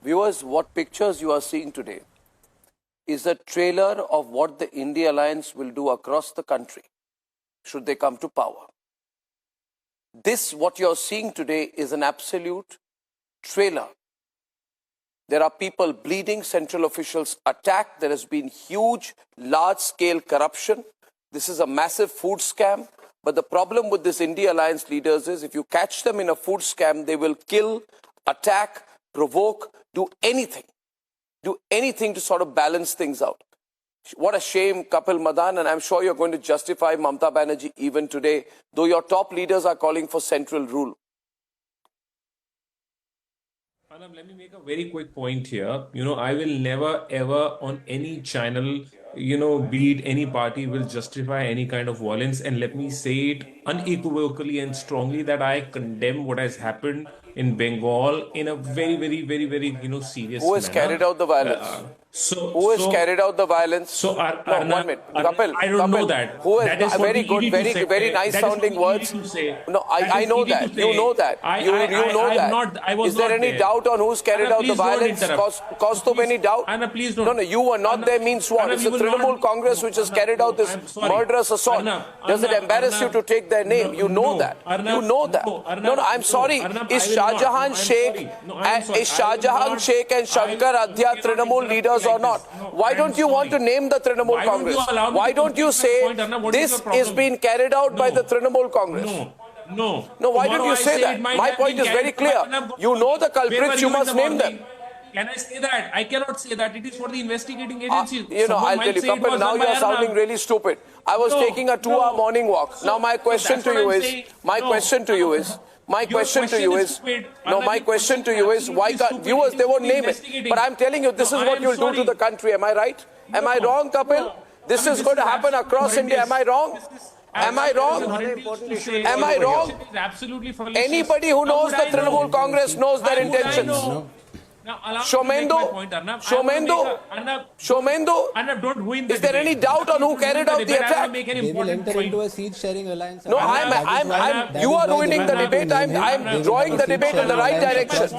Viewers, what pictures you are seeing today is a trailer of what the India Alliance will do across the country should they come to power. This, what you're seeing today, is an absolute trailer. There are people bleeding, central officials attacked, there has been huge, large-scale corruption. This is a massive food scam. But the problem with this India Alliance leaders is if you catch them in a food scam, they will kill, attack, provoke, do anything to sort of balance things out. What a shame, Kapil, Madan, and I'm sure you're going to justify Mamata Banerjee even today, though your top leaders are calling for central rule. Arnab, let me make a very quick point here. I will never ever on any channel, be it any party, will justify any kind of violence. And let me say it unequivocally and strongly that I condemn what has happened in Bengal in a very, very, very, very, serious Who has manner. carried out the violence? Who has carried out the violence? So, no, 1 minute. Kapil, I don't know that. Who has, that is very good, very nice sounding words. No, I know that. You know that. You know that. Is there any doubt on who's carried out the violence? Cause to any doubt? Anna, please don't. No, you were not there means what? It's the Trinamool Congress which has carried out this murderous assault. Does it embarrass you to take their name? You know that. You know that. No, I'm sorry. Is Shah Jahan Sheikh and Shankar Adhya Trinamool leaders or not? Why don't you want to name the Trinamool Congress? Why don't you say this is being carried out by the Trinamool Congress? No, why don't you say that? My point is very clear. You know the culprits, you must name them. Can I say that? I cannot say that. It is for the investigating agencies. I'll tell you, Kapil, now you're sounding really stupid. I was taking a 2-hour morning walk. Now my question to you is, why can't viewers, they won't name it. But I'm telling you, this is what you'll do to the country. Am I right? Am I wrong, Kapil? This is going to happen across India. Am I wrong? Am I wrong? Am I wrong? Anybody who knows the Trinamool Congress knows their intentions. Shomendo, is there any doubt on who carried out the attack? They will enter into a seat-sharing alliance. No, you are ruining the debate. I'm drawing the debate in the right direction.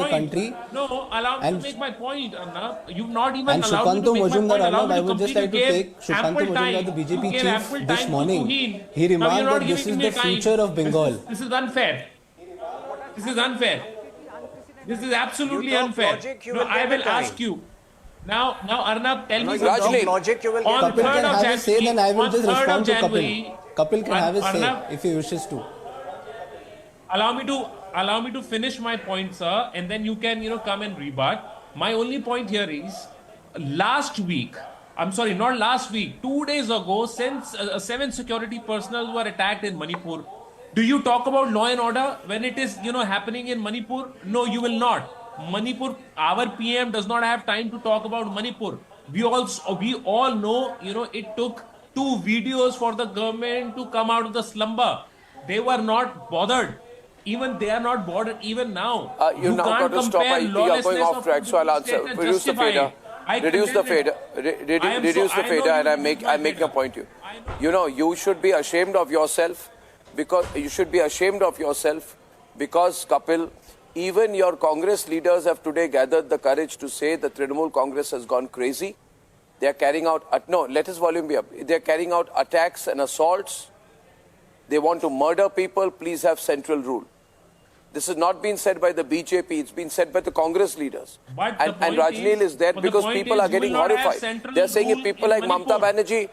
No, allow me to make my point, Arnab. You've not even allowed me to to make my point. Arnab, I would just like to take Sukanto Majumdar, the BJP chief, this morning. He remarked that this is the future of Bengal. This is unfair. This is unfair. This is absolutely unfair. No, I will ask you. Now, Arnab, tell me something. Kapil can have a say, then I will just respond to Kapil. Kapil can have a say if he wishes to. Allow me to finish my point, sir, and then you can, come and rebut. My only point here is, last week, I'm sorry, not last week, 2 days ago, since 7 security personnel were attacked in Manipur. Do you talk about law and order when it is, happening in Manipur? No, you will not. Manipur, our PM does not have time to talk about Manipur. We all know, it took 2 videos for the government to come out of the slumber. They were not bothered. Even they are not bothered even now. You now got to stop. You're going off track, so I'll answer. Reduce the fader. Reduce the fader. Reduce the fader, and I make a point to you. You should be ashamed of yourself. Because Kapil, even your Congress leaders have today gathered the courage to say the Trinamool Congress has gone crazy. They are carrying out, let his volume be up. They are carrying out attacks and assaults. They want to murder people. Please have central rule. This has not been said by the BJP. It's been said by the Congress leaders. And Rajneel is there because people are getting horrified. They are saying if people like Mamata Banerjee,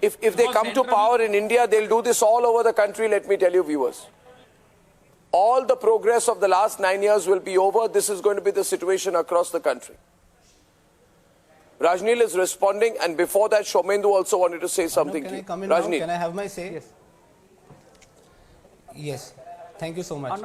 if they come to power in India, they'll do this all over the country, let me tell you, viewers. All the progress of the last 9 years will be over. This is going to be the situation across the country. Rajneel is responding, and before that, Shomendu also wanted to say something. Can I come in now? Can I have my say? Yes. Yes. Thank you so much.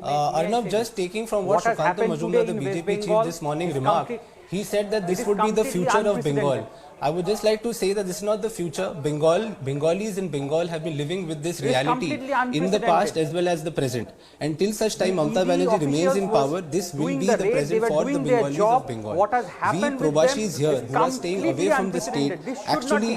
Arnab, just taking from what Sukanto Majumdar, the BJP chief, this morning remarked, he said that this would be the future of Bengal. I would just like to say that this is not the future. Bengalis in Bengal have been living with this reality in the past as well as the present. Until such time Mamata Banerjee remains in power, this will be the present for the Bengalis of Bengal. We Probashis here who are staying away from the state actually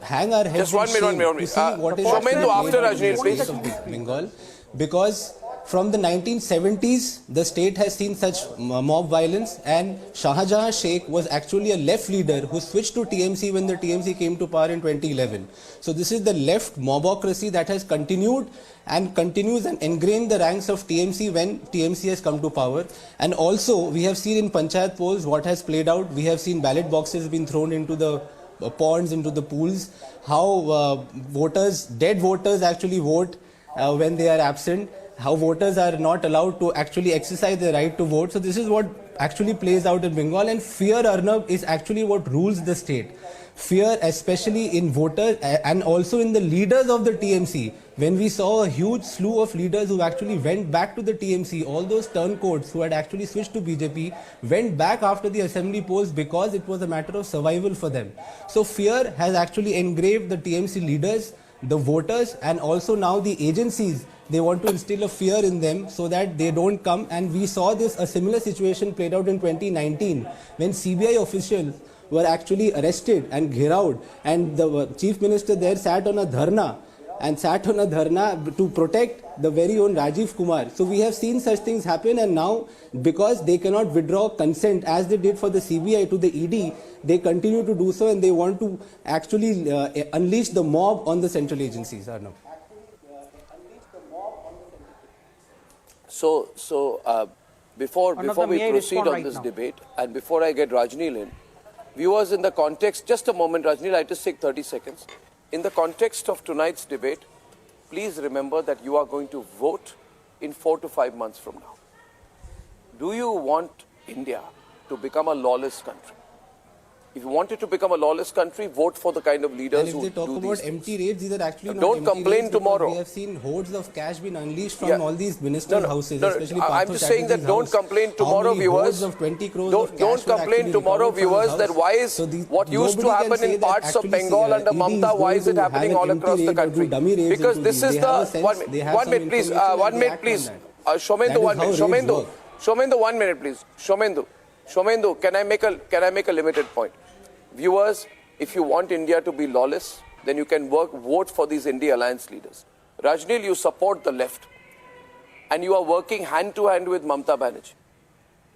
hang our heads in shame to see what is after Rajneel, please. of Bengal, because from the 1970s, the state has seen such mob violence, and Shah Jahan Sheikh was actually a left leader who switched to TMC when the TMC came to power in 2011. So this is the left mobocracy that has continued and continues and ingrained the ranks of TMC when TMC has come to power. And also we have seen in Panchayat polls what has played out. We have seen ballot boxes being thrown into the ponds, into the pools, how dead voters actually vote when they are absent, how voters are not allowed to actually exercise their right to vote. So this is what actually plays out in Bengal, and fear, Arnab, is actually what rules the state. Fear, especially in voters and also in the leaders of the TMC. When we saw a huge slew of leaders who actually went back to the TMC, all those turncoats who had actually switched to BJP went back after the assembly polls because it was a matter of survival for them. So fear has actually engraved the TMC leaders, the voters, and also now the agencies. They want to instill a fear in them so that they don't come. And we saw a similar situation played out in 2019 when CBI officials were actually arrested and ghirawed, and the chief minister there sat on a dharna to protect the very own Rajiv Kumar. So we have seen such things happen, and now because they cannot withdraw consent as they did for the CBI to the ED, they continue to do so, and they want to actually unleash the mob on the central agencies. Arnab. So before we proceed on this debate, and before I get Rajneel in, viewers, in the context, just a moment, Rajneel, I just take 30 seconds. In the context of tonight's debate, please remember that you are going to vote in 4 to 5 months from now. Do you want India to become a lawless country? If you want it to become a lawless country, vote for the kind of leaders who do these things. And if they talk about empty raids, these are actually not don't empty complain raids, tomorrow. We have seen hordes of cash being unleashed from all these ministerial houses, especially I'm just saying that don't complain tomorrow, viewers. Of 20 crores don't complain tomorrow, viewers, that why is what used to happen in parts of Bengal under Mamata, why is it happening all across the country? Because this is the 1 minute, please. 1 minute, please. Shomendu, 1 minute. Shomendu, 1 minute, please. Shomendu, can I make a limited point? Viewers, if you want India to be lawless, then you can vote for these India alliance leaders. Rajneel, you support the left, and you are working hand to hand with Mamata Banerjee,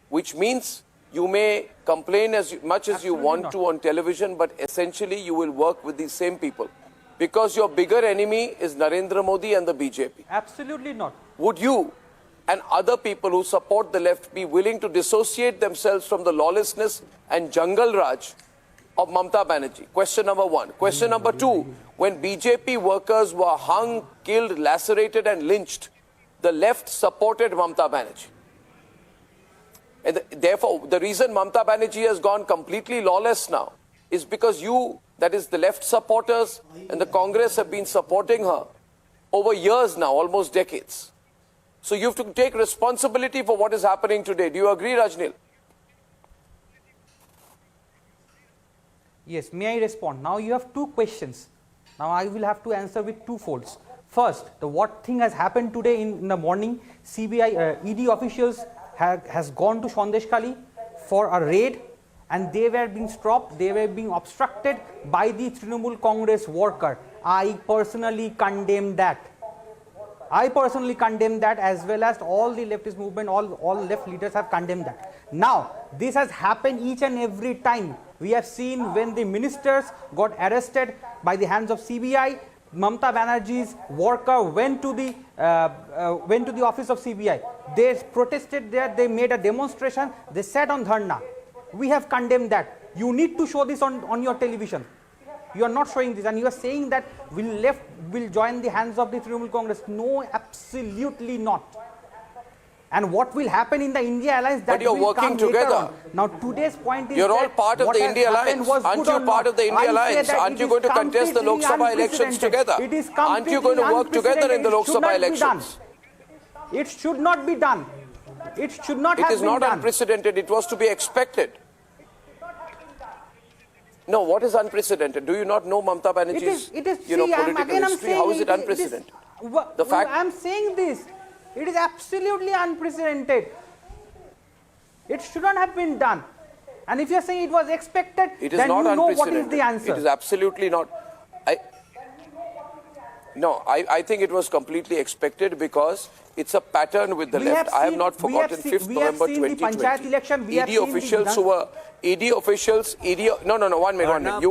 which means you may complain as much as you want to on television, but essentially you will work with these same people, because your bigger enemy is Narendra Modi and the BJP. Absolutely not. Would you and other people who support the left be willing to dissociate themselves from the lawlessness and jungle raj of Mamata Banerjee? Question number one. Question number two, when BJP workers were hung, killed, lacerated and lynched, the left supported Mamata Banerjee. And therefore, the reason Mamata Banerjee has gone completely lawless now is because you, that is the left supporters and the Congress, have been supporting her over years now, almost decades. So you have to take responsibility for what is happening today. Do you agree, Rajneel? Yes, may I respond? Now you have two questions. Now I will have to answer with two folds. First, what thing has happened today in the morning? CBI, ED officials has gone to Sondeshkhali for a raid, and they were being stopped, they were being obstructed by the Trinamool Congress worker. I personally condemn that. I personally condemn that, as well as all the leftist movement, all left leaders have condemned that. Now, this has happened each and every time. We have seen when the ministers got arrested by the hands of CBI, Mamata Banerjee's worker went to the office of CBI. They protested there, they made a demonstration, they sat on dharna. We have condemned that. You need to show this on your television. You are not showing this, and you are saying that will join the hands of the Trinamool Congress. No, absolutely not. And what will happen in the India alliance, that but you're will working come together. On. Now today's point is you're all part of the India alliance. Aren't you part of the India alliance? Aren't you going to contest the Lok Sabha elections together? Aren't you going to work together in the Lok Sabha elections? It should not be done. It should not have been done. It is not unprecedented. It was to be expected. No, what is unprecedented? Do you not know Mamata Banerjee's political history? How is it unprecedented? The fact I am saying this. It is absolutely unprecedented. It should not have been done. And if you are saying it was expected, then you know what is the answer. It is absolutely not. No, I think it was completely expected because it's a pattern with the left. I have not forgotten 5th November 2020. ED ED officials who were, ED officials, ED, no, 1 minute. You